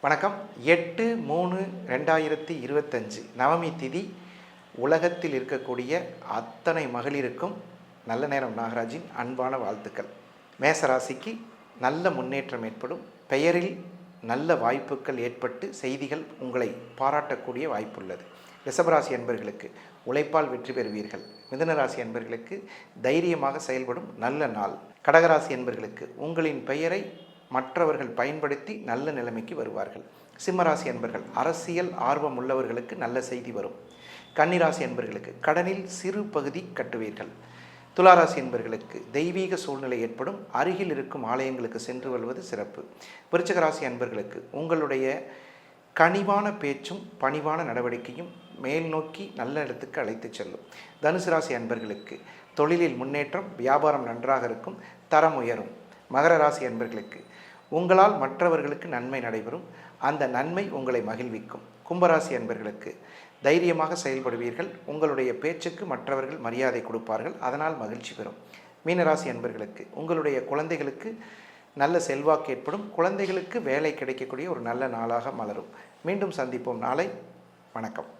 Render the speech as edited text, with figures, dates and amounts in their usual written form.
வணக்கம். 8/3/2025 நவமி திதி. உலகத்தில் இருக்கக்கூடிய அத்தனை மகளிருக்கும் நல்ல நேரம் நாகராஜின் அன்பான வாழ்த்துக்கள். மேசராசிக்கு நல்ல முன்னேற்றம் ஏற்படும். பெயரில் நல்ல வாய்ப்புகள் ஏற்பட்டு செய்திகள் உங்களை பாராட்டக்கூடிய வாய்ப்புள்ளது. ரிஷபராசி அன்பர்களுக்கு உழைப்பால் வெற்றி பெறுவீர்கள். மிதுனராசி அன்பர்களுக்கு தைரியமாக செயல்படும் நல்ல நாள். கடகராசி அன்பர்களுக்கு உங்களின் பெயரை மற்றவர்கள் பயன்படுத்தி நல்ல நிலைமைக்கு வருவார்கள். சிம்மராசி அன்பர்கள் அரசியல் ஆர்வம் உள்ளவர்களுக்கு நல்ல செய்தி வரும். கன்னிராசி அன்பர்களுக்கு கடனில் சிறு பகுதி கட்டுவீர்கள். துளாராசி அன்பர்களுக்கு தெய்வீக சூழ்நிலை ஏற்படும். அருகில் இருக்கும் ஆலயங்களுக்கு சென்று வருவது சிறப்பு. விருச்சிகராசி அன்பர்களுக்கு உங்களுடைய கனிவான பேச்சும் பணிவான நடவடிக்கையும் மேல் நோக்கி நல்ல இடத்துக்கு அழைத்து செல்லும். தனுசு ராசி அன்பர்களுக்கு தொழிலில் முன்னேற்றம், வியாபாரம் நன்றாக இருக்கும், தரம் உயரும். மகர ராசி அன்பர்களுக்கு உங்களால் மற்றவர்களுக்கு நன்மை நடைபெறும். அந்த நன்மை உங்களை மகிழ்விக்கும். கும்பராசி அன்பர்களுக்கு தைரியமாக செயல்படுவீர்கள். உங்களுடைய பேச்சுக்கு மற்றவர்கள் மரியாதை கொடுப்பார்கள், அதனால் மகிழ்ச்சி பெறும். மீனராசி அன்பர்களுக்கு உங்களுடைய குழந்தைகளுக்கு நல்ல செல்வாக்கு ஏற்படும். குழந்தைகளுக்கு வேலை கிடைக்கக்கூடிய ஒரு நல்ல நாளாக மலரும். மீண்டும் சந்திப்போம் நாளை. வணக்கம்.